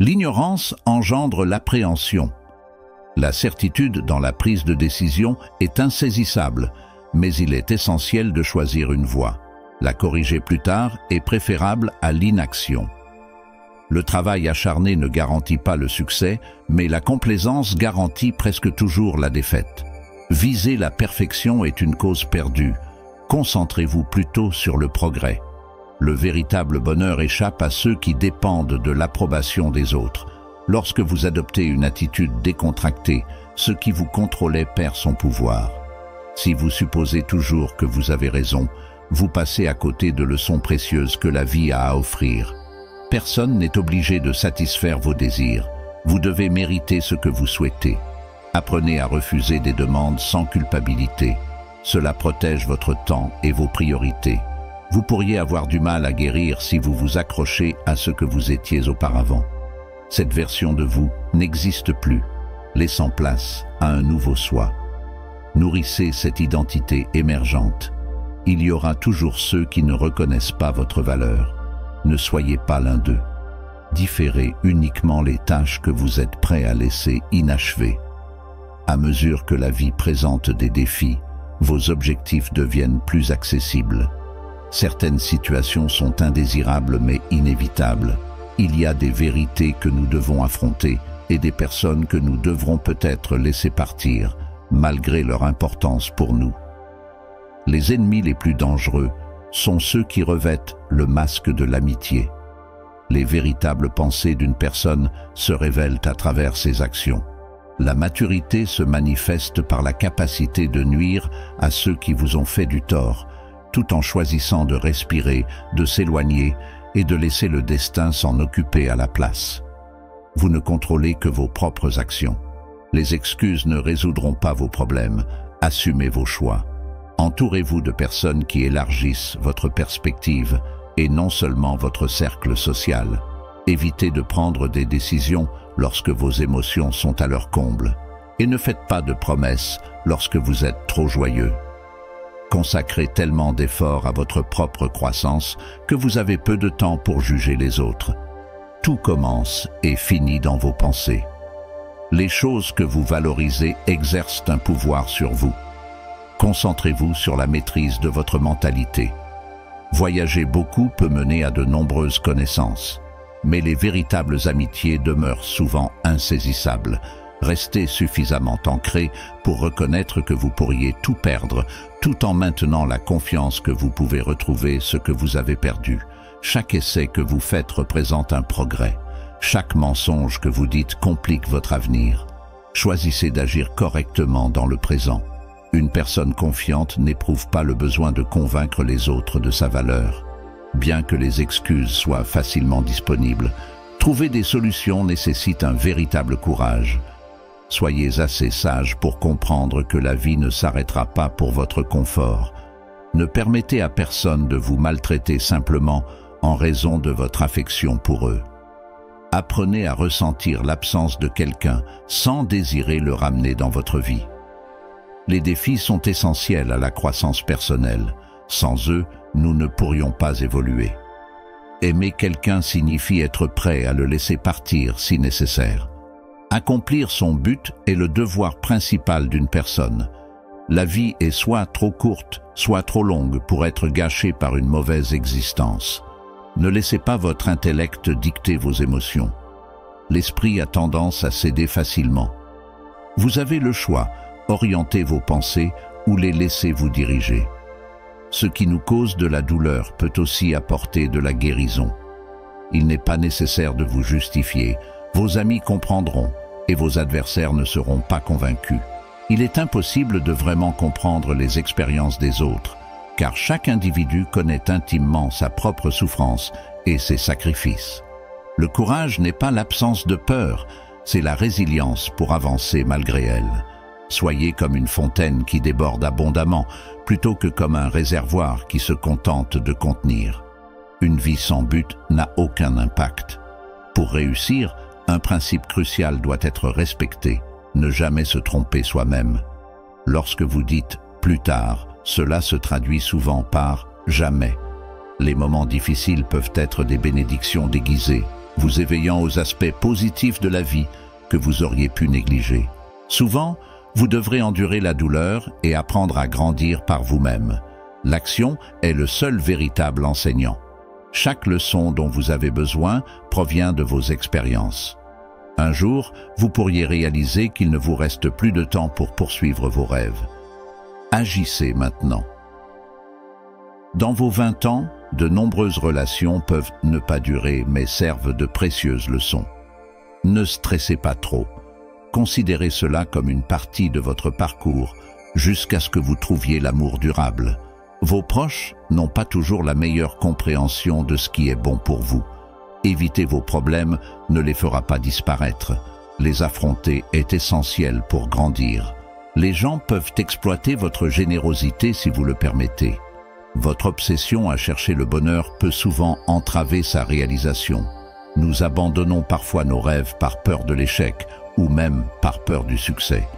L'ignorance engendre l'appréhension. La certitude dans la prise de décision est insaisissable, mais il est essentiel de choisir une voie. La corriger plus tard est préférable à l'inaction. Le travail acharné ne garantit pas le succès, mais la complaisance garantit presque toujours la défaite. Viser la perfection est une cause perdue. Concentrez-vous plutôt sur le progrès. Le véritable bonheur échappe à ceux qui dépendent de l'approbation des autres. Lorsque vous adoptez une attitude décontractée, ce qui vous contrôlait perd son pouvoir. Si vous supposez toujours que vous avez raison, vous passez à côté de leçons précieuses que la vie a à offrir. Personne n'est obligé de satisfaire vos désirs. Vous devez mériter ce que vous souhaitez. Apprenez à refuser des demandes sans culpabilité. Cela protège votre temps et vos priorités. Vous pourriez avoir du mal à guérir si vous vous accrochez à ce que vous étiez auparavant. Cette version de vous n'existe plus, laissant place à un nouveau soi. Nourrissez cette identité émergente. Il y aura toujours ceux qui ne reconnaissent pas votre valeur. Ne soyez pas l'un d'eux. Différez uniquement les tâches que vous êtes prêt à laisser inachevées. À mesure que la vie présente des défis, vos objectifs deviennent plus accessibles. Certaines situations sont indésirables mais inévitables. Il y a des vérités que nous devons affronter et des personnes que nous devrons peut-être laisser partir, malgré leur importance pour nous. Les ennemis les plus dangereux sont ceux qui revêtent le masque de l'amitié. Les véritables pensées d'une personne se révèlent à travers ses actions. La maturité se manifeste par la capacité de nuire à ceux qui vous ont fait du tort, tout en choisissant de respirer, de s'éloigner et de laisser le destin s'en occuper à la place. Vous ne contrôlez que vos propres actions. Les excuses ne résoudront pas vos problèmes. Assumez vos choix. Entourez-vous de personnes qui élargissent votre perspective et non seulement votre cercle social. Évitez de prendre des décisions lorsque vos émotions sont à leur comble. Et ne faites pas de promesses lorsque vous êtes trop joyeux. Consacrez tellement d'efforts à votre propre croissance que vous avez peu de temps pour juger les autres. Tout commence et finit dans vos pensées. Les choses que vous valorisez exercent un pouvoir sur vous. Concentrez-vous sur la maîtrise de votre mentalité. Voyager beaucoup peut mener à de nombreuses connaissances, mais les véritables amitiés demeurent souvent insaisissables. Restez suffisamment ancré pour reconnaître que vous pourriez tout perdre, tout en maintenant la confiance que vous pouvez retrouver ce que vous avez perdu. Chaque essai que vous faites représente un progrès. Chaque mensonge que vous dites complique votre avenir. Choisissez d'agir correctement dans le présent. Une personne confiante n'éprouve pas le besoin de convaincre les autres de sa valeur. Bien que les excuses soient facilement disponibles, trouver des solutions nécessite un véritable courage. Soyez assez sage pour comprendre que la vie ne s'arrêtera pas pour votre confort. Ne permettez à personne de vous maltraiter simplement en raison de votre affection pour eux. Apprenez à ressentir l'absence de quelqu'un sans désirer le ramener dans votre vie. Les défis sont essentiels à la croissance personnelle. Sans eux, nous ne pourrions pas évoluer. Aimer quelqu'un signifie être prêt à le laisser partir si nécessaire. Accomplir son but est le devoir principal d'une personne. La vie est soit trop courte, soit trop longue pour être gâchée par une mauvaise existence. Ne laissez pas votre intellect dicter vos émotions. L'esprit a tendance à céder facilement. Vous avez le choix. Orientez vos pensées ou les laissez vous diriger. Ce qui nous cause de la douleur peut aussi apporter de la guérison. Il n'est pas nécessaire de vous justifier. Vos amis comprendront et vos adversaires ne seront pas convaincus. Il est impossible de vraiment comprendre les expériences des autres, car chaque individu connaît intimement sa propre souffrance et ses sacrifices. Le courage n'est pas l'absence de peur, c'est la résilience pour avancer malgré elle. Soyez comme une fontaine qui déborde abondamment, plutôt que comme un réservoir qui se contente de contenir. Une vie sans but n'a aucun impact. Pour réussir, un principe crucial doit être respecté, ne jamais se tromper soi-même. Lorsque vous dites « plus tard », cela se traduit souvent par « jamais ». Les moments difficiles peuvent être des bénédictions déguisées. vous éveillant aux aspects positifs de la vie que vous auriez pu négliger. Souvent, vous devrez endurer la douleur et apprendre à grandir par vous-même. L'action est le seul véritable enseignant. Chaque leçon dont vous avez besoin provient de vos expériences. Un jour, vous pourriez réaliser qu'il ne vous reste plus de temps pour poursuivre vos rêves. Agissez maintenant. Dans vos 20 ans, de nombreuses relations peuvent ne pas durer mais servent de précieuses leçons. Ne stressez pas trop. Considérez cela comme une partie de votre parcours jusqu'à ce que vous trouviez l'amour durable. Vos proches n'ont pas toujours la meilleure compréhension de ce qui est bon pour vous. Éviter vos problèmes ne les fera pas disparaître. Les affronter est essentiel pour grandir. Les gens peuvent exploiter votre générosité si vous le permettez. Votre obsession à chercher le bonheur peut souvent entraver sa réalisation. Nous abandonnons parfois nos rêves par peur de l'échec ou même par peur du succès.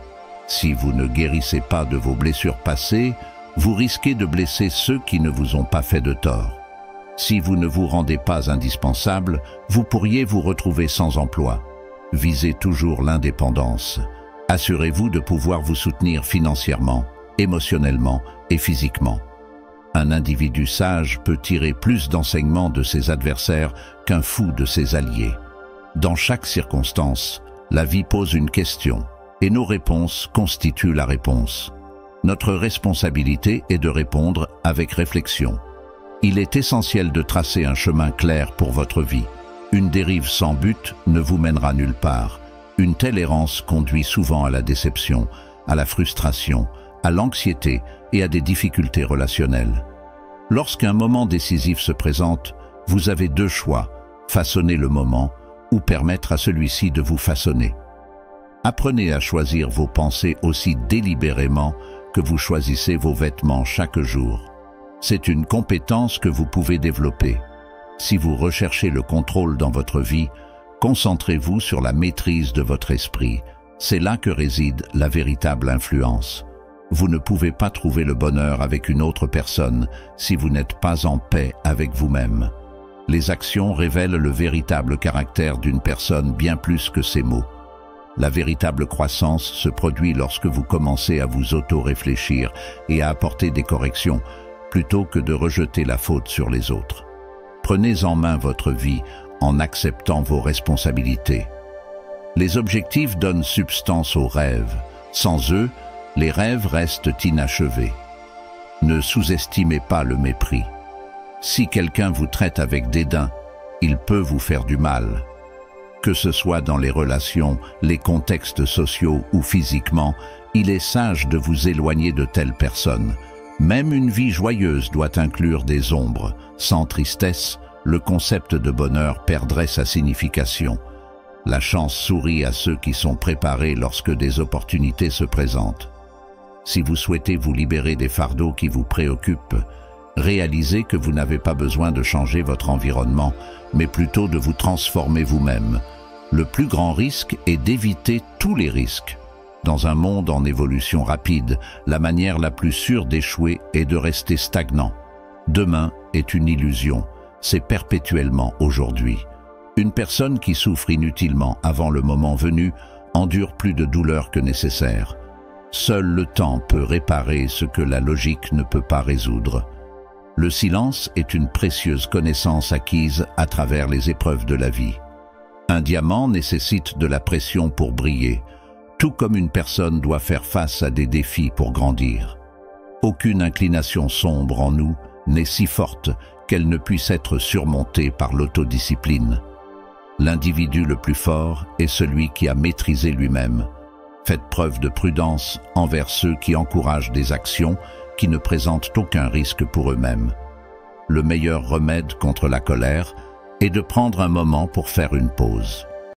Si vous ne guérissez pas de vos blessures passées, vous risquez de blesser ceux qui ne vous ont pas fait de tort. Si vous ne vous rendez pas indispensable, vous pourriez vous retrouver sans emploi. Visez toujours l'indépendance. Assurez-vous de pouvoir vous soutenir financièrement, émotionnellement et physiquement. Un individu sage peut tirer plus d'enseignements de ses adversaires qu'un fou de ses alliés. Dans chaque circonstance, la vie pose une question, et nos réponses constituent la réponse. Notre responsabilité est de répondre avec réflexion. Il est essentiel de tracer un chemin clair pour votre vie. Une dérive sans but ne vous mènera nulle part. Une telle errance conduit souvent à la déception, à la frustration, à l'anxiété et à des difficultés relationnelles. Lorsqu'un moment décisif se présente, vous avez deux choix, façonner le moment ou permettre à celui-ci de vous façonner. Apprenez à choisir vos pensées aussi délibérément que vous choisissez vos vêtements chaque jour. C'est une compétence que vous pouvez développer. Si vous recherchez le contrôle dans votre vie, concentrez-vous sur la maîtrise de votre esprit. C'est là que réside la véritable influence. Vous ne pouvez pas trouver le bonheur avec une autre personne si vous n'êtes pas en paix avec vous-même. Les actions révèlent le véritable caractère d'une personne bien plus que ses mots. La véritable croissance se produit lorsque vous commencez à vous auto-réfléchir et à apporter des corrections, plutôt que de rejeter la faute sur les autres. Prenez en main votre vie en acceptant vos responsabilités. Les objectifs donnent substance aux rêves. Sans eux, les rêves restent inachevés. Ne sous-estimez pas le mépris. Si quelqu'un vous traite avec dédain, il peut vous faire du mal. Que ce soit dans les relations, les contextes sociaux ou physiquement, il est sage de vous éloigner de telles personnes. Même une vie joyeuse doit inclure des ombres. Sans tristesse, le concept de bonheur perdrait sa signification. La chance sourit à ceux qui sont préparés lorsque des opportunités se présentent. Si vous souhaitez vous libérer des fardeaux qui vous préoccupent, réalisez que vous n'avez pas besoin de changer votre environnement, mais plutôt de vous transformer vous-même. Le plus grand risque est d'éviter tous les risques. Dans un monde en évolution rapide, la manière la plus sûre d'échouer est de rester stagnant. Demain est une illusion, c'est perpétuellement aujourd'hui. Une personne qui souffre inutilement avant le moment venu endure plus de douleur que nécessaire. Seul le temps peut réparer ce que la logique ne peut pas résoudre. Le silence est une précieuse connaissance acquise à travers les épreuves de la vie. Un diamant nécessite de la pression pour briller, tout comme une personne doit faire face à des défis pour grandir. Aucune inclination sombre en nous n'est si forte qu'elle ne puisse être surmontée par l'autodiscipline. L'individu le plus fort est celui qui a maîtrisé lui-même. Faites preuve de prudence envers ceux qui encouragent des actions qui ne présentent aucun risque pour eux-mêmes. Le meilleur remède contre la colère est de prendre un moment pour faire une pause.